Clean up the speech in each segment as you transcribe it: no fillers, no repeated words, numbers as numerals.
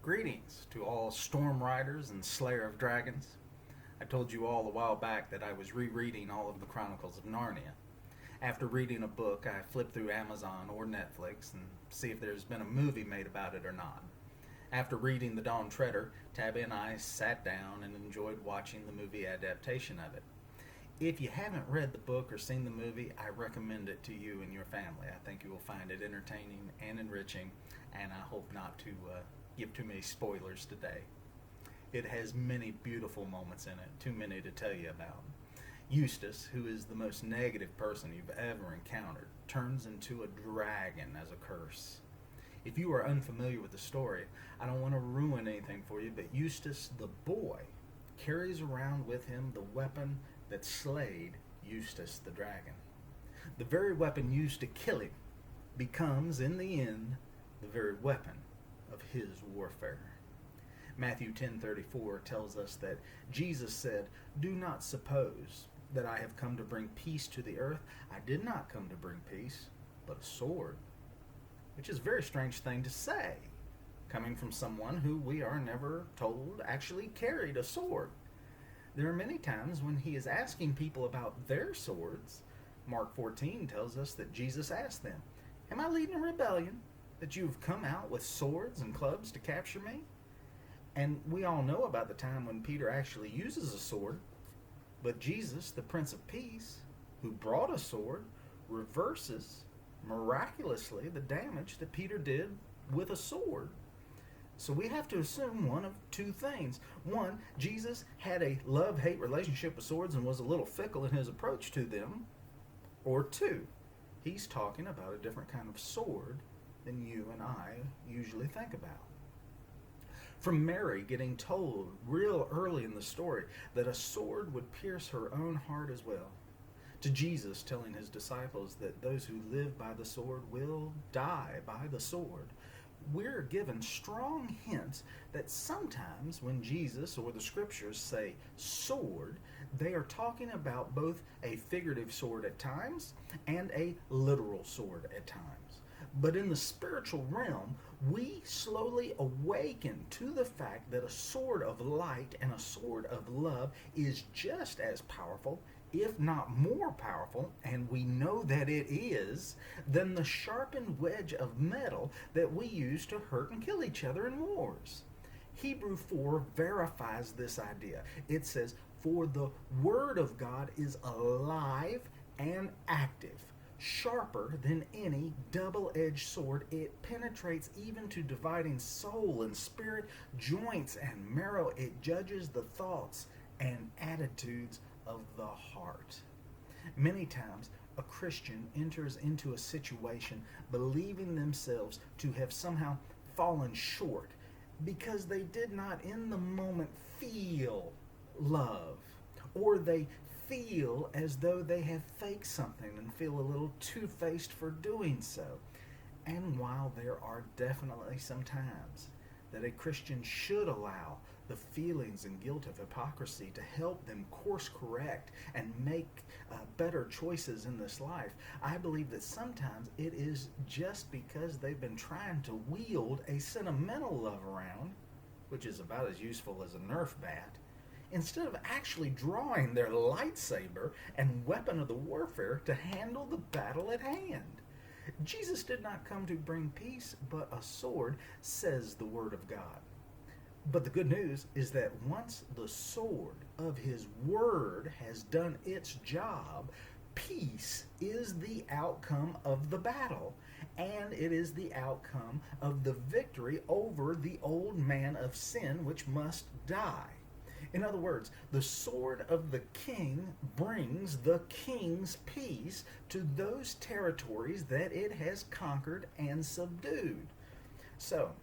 Greetings to all storm riders and slayer of dragons. I told you all a while back that I was rereading all of the Chronicles of Narnia. After reading a book, I flip through Amazon or Netflix and see if there's been a movie made about it or not. After reading The Dawn Treader, Tabby and I sat down and enjoyed watching the movie adaptation of it. If you haven't read the book or seen the movie, I recommend it to you and your family. I think you will find it entertaining and enriching, and I hope not to give too many spoilers today. It has many beautiful moments in it, too many to tell you about. Eustace, who is the most negative person you've ever encountered, turns into a dragon as a curse. If you are unfamiliar with the story, I don't want to ruin anything for you, but Eustace the boy carries around with him the weapon that slayed Eustace the dragon. The very weapon used to kill him becomes, in the end, the very weapon of his warfare. Matthew 10:34 tells us that Jesus said, "Do not suppose that I have come to bring peace to the earth. I did not come to bring peace, but a sword." Which is a very strange thing to say, coming from someone who we are never told actually carried a sword. There are many times when he is asking people about their swords. Mark 14 tells us that Jesus asked them, "Am I leading a rebellion that you have come out with swords and clubs to capture me?" And we all know about the time when Peter actually uses a sword, but Jesus, the Prince of Peace, who brought a sword, reverses miraculously the damage that Peter did with a sword. So we have to assume one of two things. One, Jesus had a love-hate relationship with swords and was a little fickle in his approach to them. Or two, he's talking about a different kind of sword than you and I usually think about. From Mary getting told real early in the story that a sword would pierce her own heart as well, to Jesus telling his disciples that those who live by the sword will die by the sword, we're given strong hints that sometimes when Jesus or the scriptures say sword, they are talking about both a figurative sword at times and a literal sword at times. But in the spiritual realm, we slowly awaken to the fact that a sword of light and a sword of love is just as powerful, if not more powerful, and we know that it is, than the sharpened wedge of metal that we use to hurt and kill each other in wars. Hebrew 4 verifies this idea. It says, "For the word of God is alive and active, sharper than any double-edged sword. It penetrates even to dividing soul and spirit, joints and marrow. It judges the thoughts and attitudes of the heart." Many times, a Christian enters into a situation believing themselves to have somehow fallen short because they did not in the moment feel love, or they feel as though they have faked something and feel a little two-faced for doing so. And while there are definitely some times that a Christian should allow the feelings and guilt of hypocrisy to help them course correct and make better choices in this life, I believe that sometimes it is just because they've been trying to wield a sentimental love around, which is about as useful as a Nerf bat, instead of actually drawing their lightsaber and weapon of the warfare to handle the battle at hand. Jesus did not come to bring peace, but a sword, says the Word of God. But the good news is that once the sword of his word has done its job, peace is the outcome of the battle, and it is the outcome of the victory over the old man of sin, which must die. In other words, the sword of the king brings the king's peace to those territories that it has conquered and subdued. So,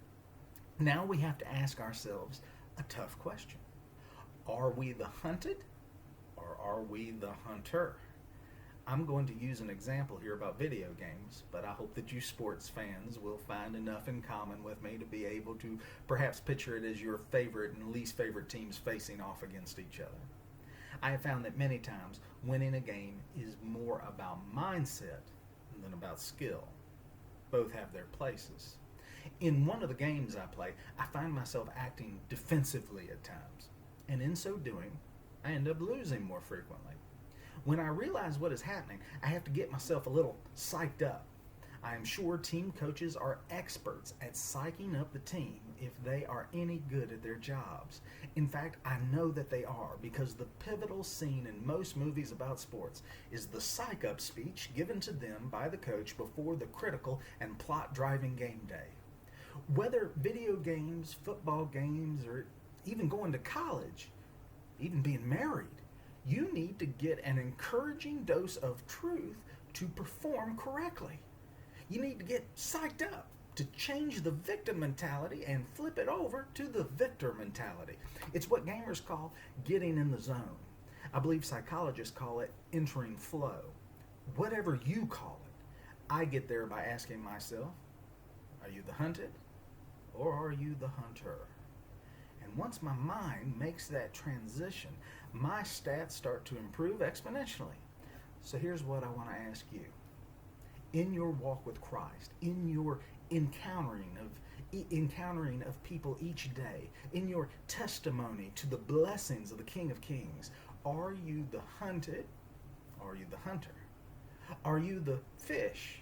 now we have to ask ourselves a tough question. Are we the hunted, or are we the hunter? I'm going to use an example here about video games, but I hope that you sports fans will find enough in common with me to be able to perhaps picture it as your favorite and least favorite teams facing off against each other. I have found that many times winning a game is more about mindset than about skill. Both have their places. In one of the games I play, I find myself acting defensively at times, and in so doing, I end up losing more frequently. When I realize what is happening, I have to get myself a little psyched up. I am sure team coaches are experts at psyching up the team if they are any good at their jobs. In fact, I know that they are because the pivotal scene in most movies about sports is the psych up speech given to them by the coach before the critical and plot driving game day. Whether video games, football games, or even going to college, even being married, you need to get an encouraging dose of truth to perform correctly. You need to get psyched up to change the victim mentality and flip it over to the victor mentality. It's what gamers call getting in the zone. I believe psychologists call it entering flow. Whatever you call it, I get there by asking myself, are you the hunted or are you the hunter? And once my mind makes that transition, my stats start to improve exponentially. So here's what I want to ask you. In your walk with Christ, in your encountering of people each day, in your testimony to the blessings of the King of Kings, are you the hunted or are you the hunter? Are you the fish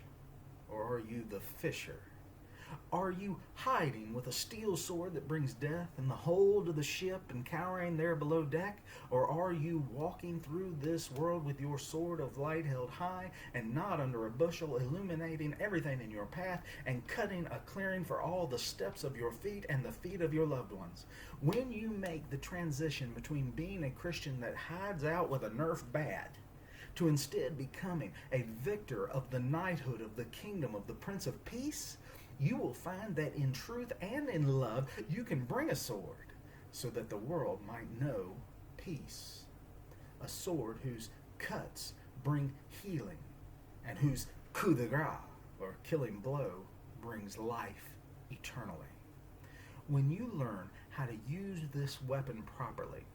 or are you the fisher? Are you hiding with a steel sword that brings death in the hold of the ship and cowering there below deck? Or are you walking through this world with your sword of light held high and not under a bushel, illuminating everything in your path and cutting a clearing for all the steps of your feet and the feet of your loved ones? When you make the transition between being a Christian that hides out with a Nerf bat to instead becoming a victor of the knighthood of the kingdom of the Prince of Peace, you will find that in truth and in love you can bring a sword so that the world might know peace. A sword whose cuts bring healing and whose coup de grace, or killing blow, brings life eternally. When you learn how to use this weapon properly,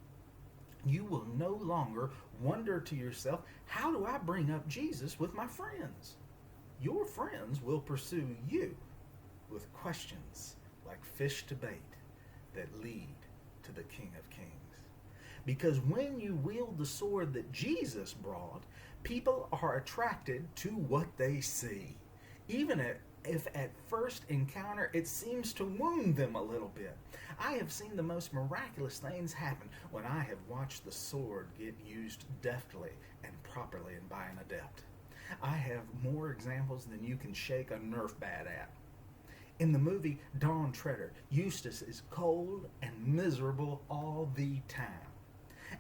you will no longer wonder to yourself, how do I bring up Jesus with my friends? Your friends will pursue you with questions like fish to bait that lead to the King of Kings. Because when you wield the sword that Jesus brought, people are attracted to what they see. Even if at first encounter it seems to wound them a little bit. I have seen the most miraculous things happen when I have watched the sword get used deftly and properly and by an adept. I have more examples than you can shake a Nerf bat at. In the movie Dawn Treader, Eustace is cold and miserable all the time.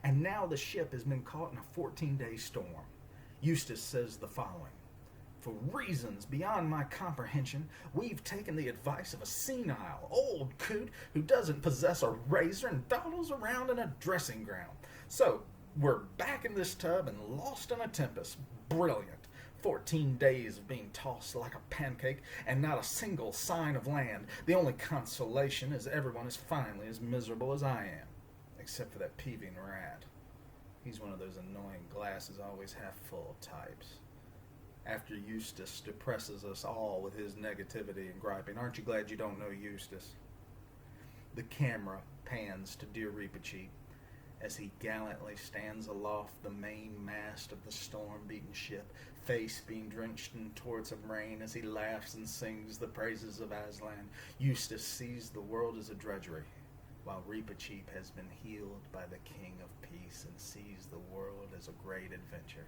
And now the ship has been caught in a 14-day storm. Eustace says the following: "For reasons beyond my comprehension, we've taken the advice of a senile old coot who doesn't possess a razor and dawdles around in a dressing gown. So we're back in this tub and lost in a tempest. Brilliant. 14 days of being tossed like a pancake and not a single sign of land. The only consolation is everyone is finally as miserable as I am. Except for that peeving rat. He's one of those annoying glasses always half full types." After Eustace depresses us all with his negativity and griping. Aren't you glad you don't know Eustace? The camera pans to dear Reepicheep as he gallantly stands aloft the main mast of the storm-beaten ship, face being drenched in torrents of rain as he laughs and sings the praises of Aslan. Eustace sees the world as a drudgery, while Reepicheep has been healed by the King of Peace and sees the world as a great adventure.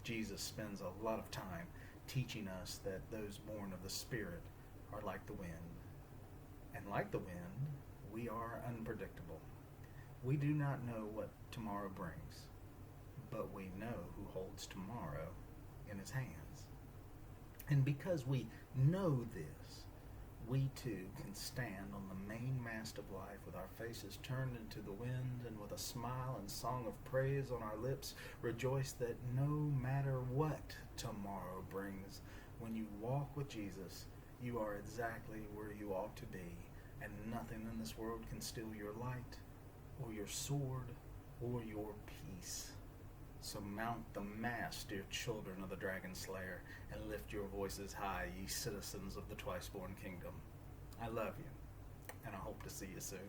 Jesus spends a lot of time teaching us that those born of the Spirit are like the wind. And like the wind, we are unpredictable. We do not know what tomorrow brings, but we know who holds tomorrow in his hands. And because we know this, we too can stand on the main mast of life with our faces turned into the wind and with a smile and song of praise on our lips, rejoice that no matter what tomorrow brings, when you walk with Jesus, you are exactly where you ought to be, and nothing in this world can steal your light, or your sword, or your peace. So mount the mast, dear children of the Dragon Slayer, and lift your voices high, ye citizens of the twice-born kingdom. I love you, and I hope to see you soon.